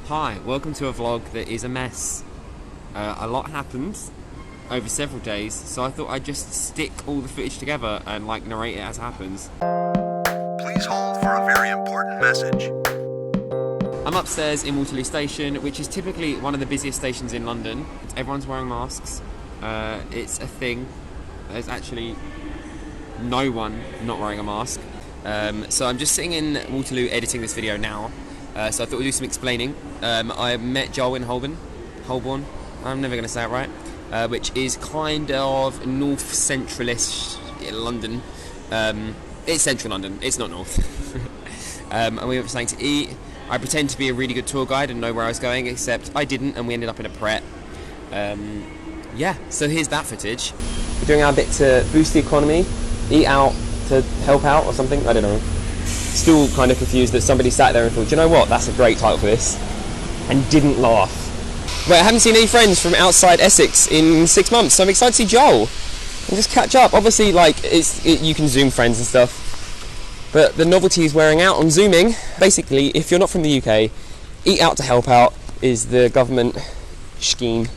Hi, welcome to a vlog that is a mess. A lot happened over several days, so I thought I'd just stick all the footage together and narrate it as it happens. Please hold for a very important message. I'm upstairs in Waterloo Station, which is typically one of the busiest stations in London. Everyone's wearing masks. It's a thing. There's actually no one not wearing a mask. So I'm just sitting in Waterloo editing this video now. So I thought we'd do some explaining. I met Joel in Holborn, I'm never going to say it right, which is kind of north central-ish London. It's central London, it's not north. And we went for something to eat. I pretend to be a really good tour guide and know where I was going, except I didn't, and we ended up in a Pret. Yeah, so here's that footage. We're doing our bit to boost the economy, eat out to help out or something, I don't know. Still kind of confused that somebody sat there and thought, do you know what, that's a great title for this, and didn't laugh. Wait, I haven't seen any friends from outside Essex in 6 months, so I'm excited to see Joel and just catch up. Obviously, you can Zoom friends and stuff, but the novelty is wearing out on Zooming. Basically, if you're not from the UK, Eat Out to Help Out is the government scheme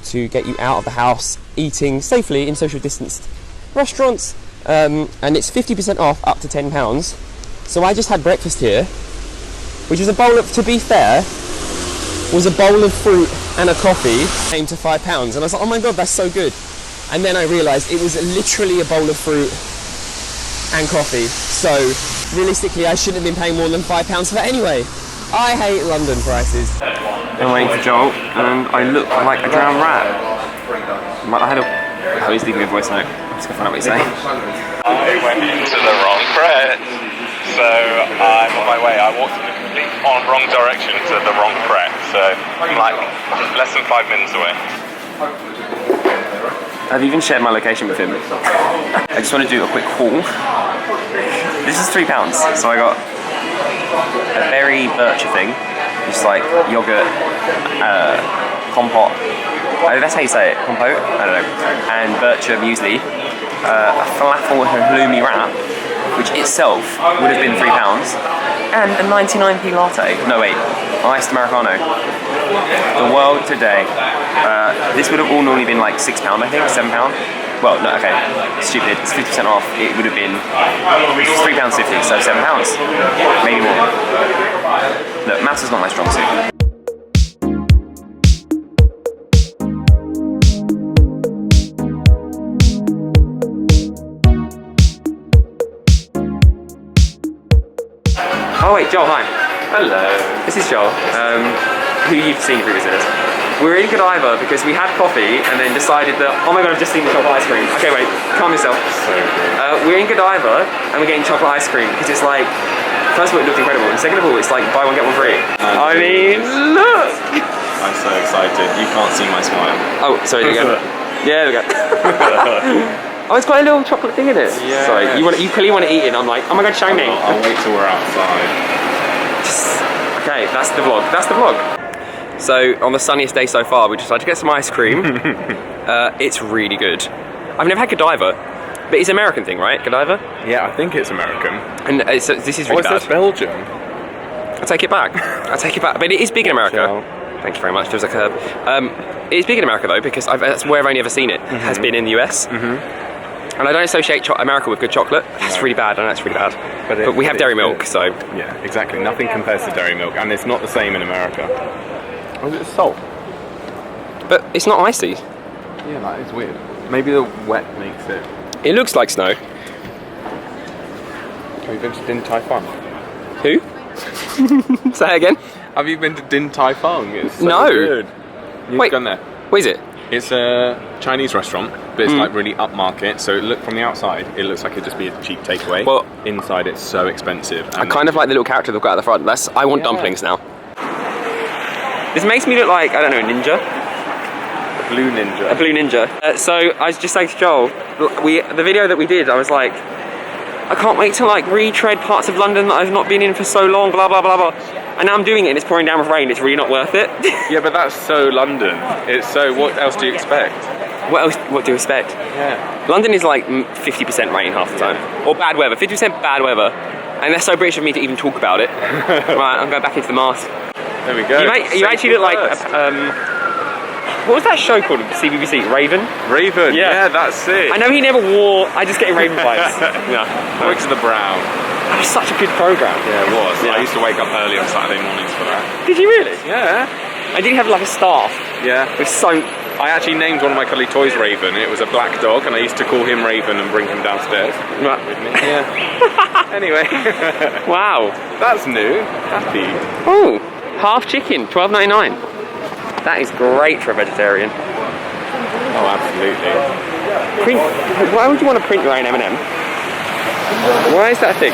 to get you out of the house, eating safely in social distanced restaurants, and it's 50% off up to £10. So I just had breakfast here, which was a bowl of, to be fair, was a bowl of fruit and a coffee, came to £5, and I was like, oh my god, that's so good. And then I realised it was literally a bowl of fruit and coffee, so realistically I shouldn't have been paying more than £5 for that anyway. I hate London prices. I'm waiting for Joel, and I look like a drowned rat. Oh, he's leaving a voice note. I'm just gonna find out what he's saying. I went into the wrong Pret, so I'm on my way. I walked in the complete wrong direction to the wrong Pret, so I'm like less than 5 minutes away. I've even shared my location with him. I just want to do a quick haul. This is £3, so I got a berry bircher thing, just like yogurt, compote. That's how you say it, compote? I don't know. And bircher muesli, a falafel with a halloumi wrap, which itself would have been £3, and a 99p latte. No wait, iced Americano. The world today. This would have all normally been like £6, I think, £7. Well, no, okay, stupid. It's 50% off. It would have been £3.50, so £7, maybe more. Look, maths is not my strong suit. Oh wait, Joel, hi. Hello. This is Joel, who you've seen in previous videos. We're in Godiva because we had coffee and then decided that, oh my god, I've just seen the chocolate ice cream. Okay, wait, calm yourself. So good. We're in Godiva and we're getting chocolate ice cream because it's like, first of all, it looked incredible, and second of all, it's like buy one, get one free. I mean, look! I'm so excited. You can't see my smile. Oh, sorry, there we go. Yeah, there we go. Oh, it's got a little chocolate thing in it. Yeah. Sorry, you clearly want to eat it, and I'm like, oh my god, show me. I'll wait till we're outside. Okay, that's the vlog. That's the vlog. So, on the sunniest day so far, we decided to get some ice cream. It's really good. I've never had Godiva, but it's an American thing, right? Godiva? Yeah, I think it's American. And this is really bad. It's Belgium. I take it back. I take it back. But it is big in America. Thank you very much. There was a curb. It is big in America though, because that's where I've only ever seen it. Has been in the US. And I don't associate America with good chocolate. That's really bad. I know it's really bad. But we have dairy milk, so. Yeah, exactly. Nothing compares to dairy milk, and it's not the same in America. Or is it salt? But it's not icy. Yeah, that is weird. Maybe the wet makes it. It looks like snow. Have you been to Din Tai Fung? Who? Say it again. Have you been to Din Tai Fung? It's so No. good. You've gone there. What is it? It's a Chinese restaurant, but it's like really upmarket. So from the outside, it looks like it'd just be a cheap takeaway. Well, inside, it's so expensive. I kind of like the little character they've got at the front. I want dumplings now. This makes me look like, I don't know, a ninja. A blue ninja. A blue ninja. So I was just saying to Joel, the video that we did, I was like, I can't wait to retread parts of London that I've not been in for so long, blah blah blah blah. And now I'm doing it and it's pouring down with rain, it's really not worth it. Yeah, but that's so London. It's so, what else do you expect? What do you expect? Yeah. London is like 50% rain half the time. Or bad weather, 50% bad weather. And that's so British of me to even talk about it. Right, I'm going back into the mask. There we go. You actually look like what was that show called? CBBC? Raven? Raven, yeah, that's it. I know he never wore. I just get Raven vibes. Yeah. Thanks to the brown. That was such a good program. Yeah, it was. Yeah. I used to wake up early on Saturday mornings for that. Did you really? Yeah. I did have like a staff. Yeah. With so. I actually named one of my cuddly toys Raven. It was a black dog, and I used to call him Raven and bring him downstairs with me. Yeah. Anyway. Wow. That's new. Happy. Oh, half chicken, $12.99. That is great for a vegetarian. Oh, absolutely. Why would you want to print your own M&M? Why is that a thing?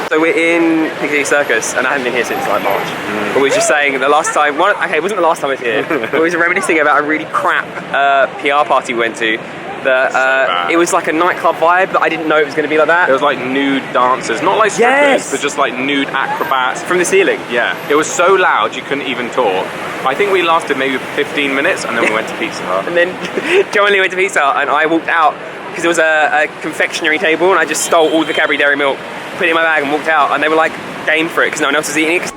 So we're in Piccadilly Circus, and I haven't been here since like March. But we were just saying the last time, okay, it wasn't the last time I was here, but we were reminiscing about a really crap PR party we went to. That it was like a nightclub vibe, but I didn't know it was going to be like that. It was like nude dancers, not like strippers, but just like nude acrobats. From the ceiling. Yeah, it was so loud you couldn't even talk. I think we lasted maybe 15 minutes, and then we went to Pizza Hut. And then Joe and Lee went to Pizza Hut, and I walked out because there was a confectionery table, and I just stole all the Cadbury Dairy Milk, put it in my bag, and walked out. And they were like game for it because no one else was eating it.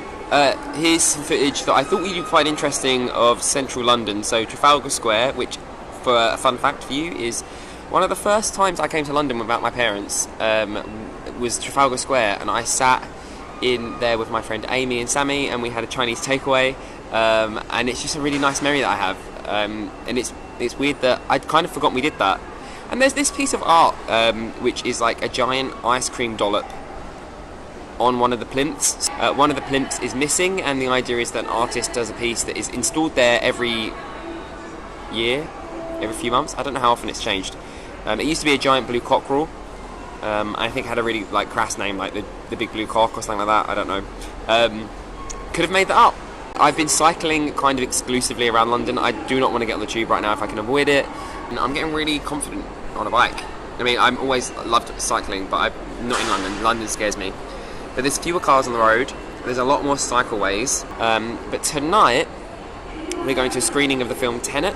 Here's some footage that I thought you'd find interesting of central London. So Trafalgar Square, which, for a fun fact for you, is one of the first times I came to London without my parents. Was Trafalgar Square, and I sat in there with my friend Amy and Sammy, and we had a Chinese takeaway. And it's just a really nice memory that I have. And it's weird that I'd kind of forgotten we did that. And there's this piece of art which is like a giant ice cream dollop on one of the plinths. One of the plinths is missing, and the idea is that an artist does a piece that is installed there every year, every few months. I don't know how often it's changed. It used to be a giant blue cockerel. I think it had a really like crass name, like the big blue cock or something like that. I don't know. Could have made that up. I've been cycling kind of exclusively around London. I do not want to get on the tube right now if I can avoid it. And I'm getting really confident on a bike. I mean, I'm always loved cycling, but I'm not in London. London scares me. But there's fewer cars on the road. There's a lot more cycleways. But tonight, we're going to a screening of the film Tenet,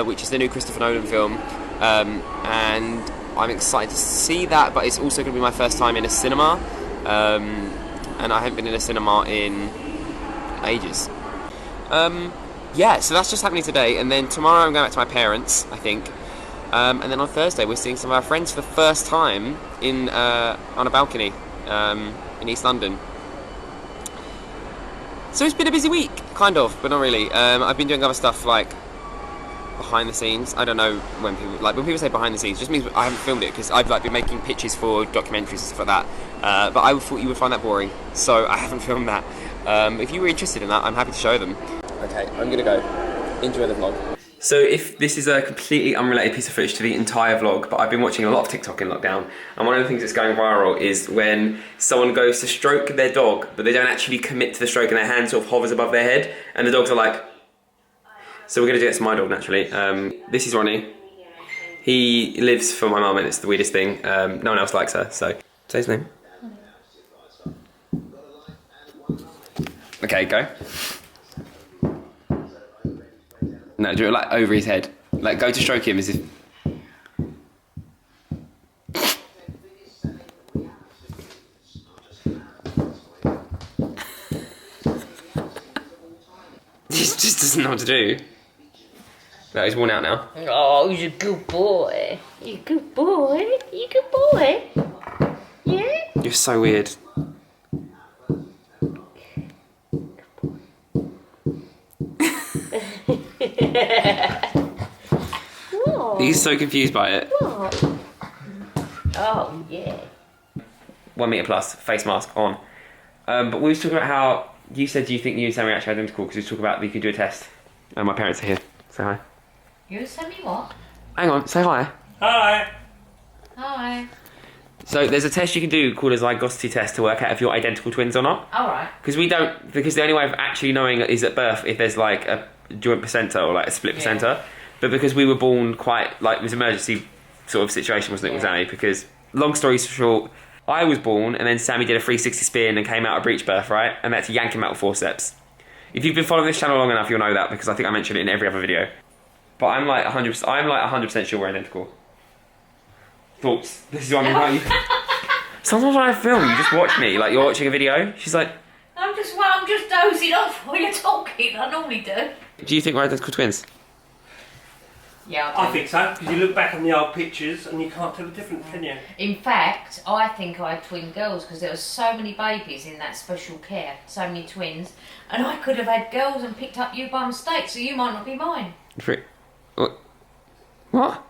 which is the new Christopher Nolan film. And I'm excited to see that, but it's also going to be my first time in a cinema. And I haven't been in a cinema in ages. Yeah, so that's just happening today, and then tomorrow I'm going back to my parents, I think. And then on Thursday we're seeing some of our friends for the first time in on a balcony in East London. So it's been a busy week, kind of, but not really. I've been doing other stuff like behind the scenes. I don't know when people say behind the scenes, it just means I haven't filmed it because I've like been making pitches for documentaries and stuff like that. But I thought you would find that boring, so I haven't filmed that. If you were interested in that, I'm happy to show them. Okay, I'm gonna go. Enjoy the vlog. So if this is a completely unrelated piece of footage to the entire vlog, but I've been watching a lot of TikTok in lockdown, and one of the things that's going viral is when someone goes to stroke their dog, but they don't actually commit to the stroke and their hand sort of hovers above their head, and the dogs are like... So we're gonna do it to my dog, naturally. This is Ronnie. He lives for my mum, and it's the weirdest thing. No one else likes her, so... Say his name. Okay, go. No, do it like over his head. Like go to stroke him as if... He just doesn't know what to do. No, he's worn out now. Oh, you're a good boy. You're a good boy. You're a good boy. Yeah? You're so weird. What? He's so confused by it. What? Oh, yeah. 1 metre plus, face mask on. But we was talking about how you said you think you and Sammy are actually identical because we was talking about that you could do a test. And my parents are here. Say hi. You and Sammy what? Hang on, say hi. Hi. Hi. So there's a test you can do called a zygosity test to work out if you're identical twins or not. Alright. Because the only way of actually knowing is at birth if there's like a joint placenta or like a split placenta. But because we were born quite, like, it was an emergency sort of situation, wasn't it, with Sammy? Because, long story short, I was born and then Sammy did a 360 spin and came out of breech birth, right? And that's to yank him out with forceps. If you've been following this channel long enough, you'll know that because I think I mentioned it in every other video. But I'm like 100% sure we're identical. Thoughts? This is what I mean, right? Sometimes when I film, you just watch me, like you're watching a video. She's like, I'm I'm just dozing off while you're talking. I normally do. Do you think we're identical twins? Yeah, I think so, because you look back on the old pictures and you can't tell the difference, can you? In fact, I think I had twin girls because there were so many babies in that special care, so many twins, and I could have had girls and picked up you by mistake, so you might not be mine. What?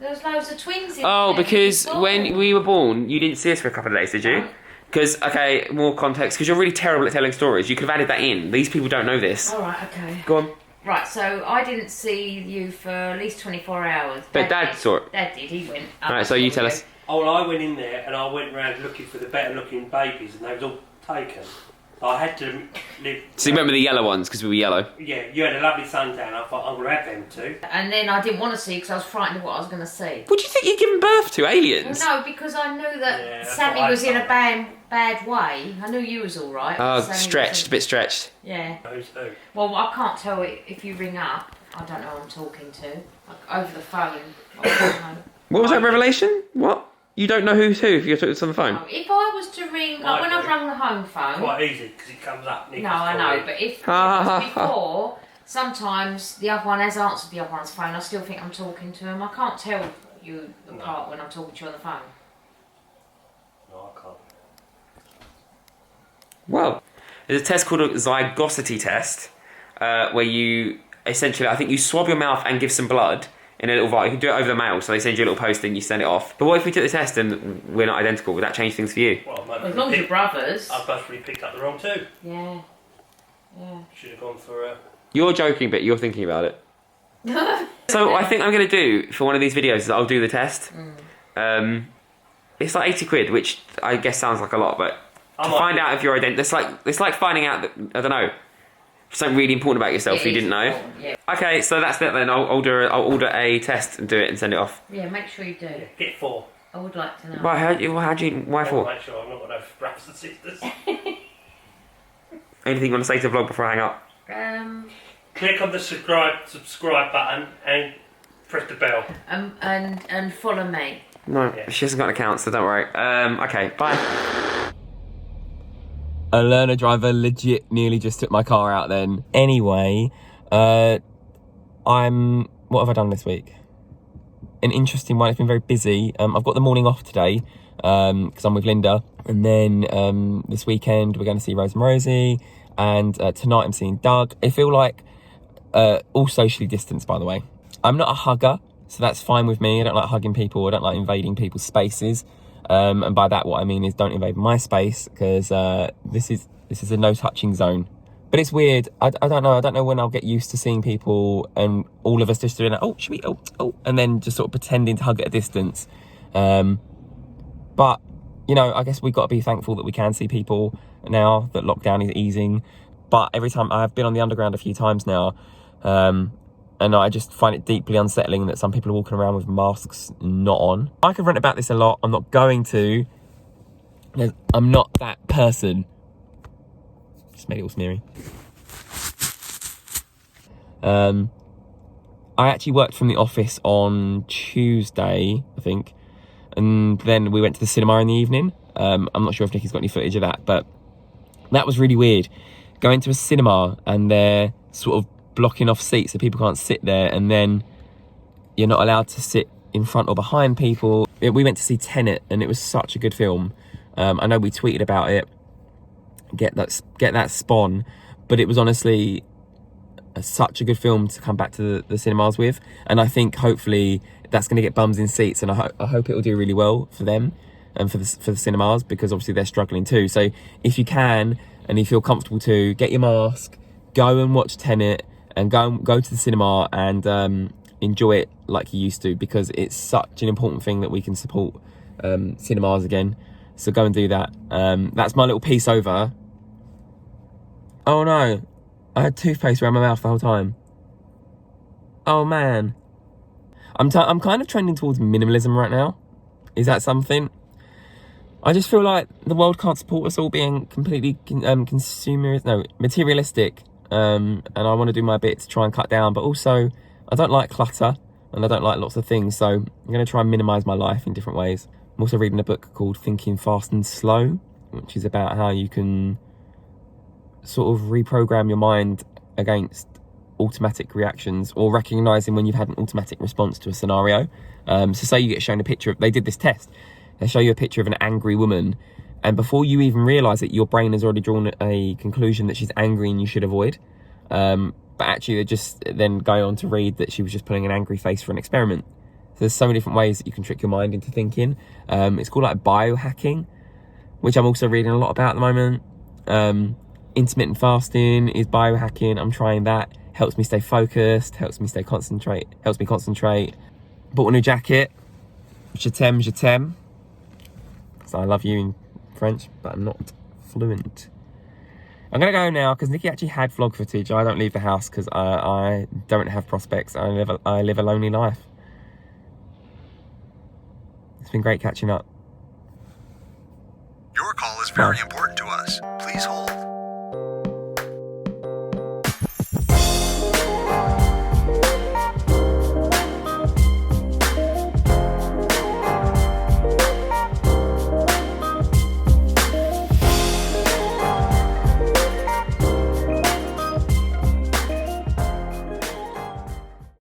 There was loads of twins in Oh, there. because when we were born, you didn't see us for a couple of days, did you? Because, okay, more context, because you're really terrible at telling stories. You could have added that in. These people don't know this. All right, okay. Go on. Right, so I didn't see you for at least 24 hours. But Dad saw it. Dad did, he went. Alright, so you tell us. Oh, well, I went in there and I went around looking for the better looking babies and they was all taken. I had to live... So you remember the yellow ones, because we were yellow? Yeah, you had a lovely sundown. I thought, I'm going to have them too. And then I didn't want to see because I was frightened of what I was going to see. What do you think you're giving birth to, aliens? Well, no, because I knew that Yeah, that's Sammy what I was in a thought. bad way. I knew you was all right. Oh, Sammy stretched, a bit stretched. Yeah. Who's who? Well, I can't tell it if you ring up. I don't know who I'm talking to. Like, over the phone. I don't know. What was that revelation? What? You don't know who's who if you're talking on the phone? No, if I was to ring, like when I've rung the home phone. Quite easy, because it comes up. No, I know, but if it was before, sometimes the other one has answered the other one's phone. I still think I'm talking to him. I can't tell you apart when I'm talking to you on the phone. No, I can't. Well, there's a test called a zygosity test, where you essentially, I think you swab your mouth and give some blood in a little vial. You can do it over the mail, so they send you a little post and you send it off. But what if we took the test and we're not identical? Would that change things for you? Well, As long as you're brothers. I've possibly picked up the wrong two. Yeah. Yeah. Should have gone for a... You're joking, but you're thinking about it. So I think I'm going to do, for one of these videos, is I'll do the test. It's like 80 quid, which I guess sounds like a lot, but to find out if you're identical, it's like finding out that, I don't know, something really important about yourself you didn't know. Yeah. Okay, so that's it then. I'll order a test and do it and send it off. Yeah, make sure you do. Yeah, get 4. I would like to know. Why? Why for? Make sure I'm not going to have brothers and sisters. Anything you want to say to the vlog before I hang up? Click on the subscribe button and press the bell. And follow me. No, Yeah. she hasn't got an account, so don't worry. Okay, bye. A learner driver legit nearly just took my car out then. Anyway, what have I done this week? An interesting one. It's been very busy. I've got the morning off today because I'm with Linda. And then this weekend we're going to see Rose and Rosie. And tonight I'm seeing Doug. I feel like all socially distanced, by the way. I'm not a hugger, so that's fine with me. I don't like hugging people. I don't like invading people's spaces. And by that, what I mean is don't invade my space, because this is a no touching zone. But it's weird. I don't know. I don't know when I'll get used to seeing people and all of us just doing like, oh, should we? Oh, and then just sort of pretending to hug at a distance. But you know, I guess we've got to be thankful that we can see people now that lockdown is easing. But every time, I've been on the underground a few times now, and I just find it deeply unsettling that some people are walking around with masks not on. I could rant about this a lot. I'm not going to. I'm not that person. Just made it all smeary. I actually worked from the office on Tuesday, I think. And then we went to the cinema in the evening. I'm not sure if Niki's got any footage of that, but that was really weird. Going to a cinema and they're sort of blocking off seats so people can't sit there, and then you're not allowed to sit in front or behind people. We went to see Tenet and it was such a good film. I know we tweeted about it, get that spawn, but it was honestly such a good film to come back to the cinemas with. And I think hopefully that's going to get bums in seats, and I hope it will do really well for them and for the cinemas, because obviously they're struggling too. So if you can, and you feel comfortable to, get your mask, go and watch Tenet, and go to the cinema and enjoy it like you used to, because it's such an important thing that we can support cinemas again. So go and do that. That's my little piece over. Oh no, I had toothpaste around my mouth the whole time. Oh man. I'm kind of trending towards minimalism right now. Is that something? I just feel like the world can't support us all being completely materialistic. And I want to do my bit to try and cut down, but also I don't like clutter and I don't like lots of things, so I'm going to try and minimise my life in different ways. I'm also reading a book called Thinking Fast and Slow, which is about how you can sort of reprogram your mind against automatic reactions, or recognizing when you've had an automatic response to a scenario. So say you get shown a picture of, they did this test, they show you a picture of an angry woman, and before you even realize it, your brain has already drawn a conclusion that she's angry and you should avoid. But actually they're just then going on to read that she was just putting an angry face for an experiment. So there's so many different ways that you can trick your mind into thinking. It's called like biohacking, which I'm also reading a lot about at the moment. Intermittent fasting is biohacking. I'm trying that. Helps me stay focused, helps me concentrate. Bought a new jacket. Je t'aime. So I love you in French, but I'm not fluent. I'm gonna go now because Niki actually had vlog footage. I don't leave the house because I don't have prospects. I live a lonely life. It's been great catching up. Your call is very important to us. Please hold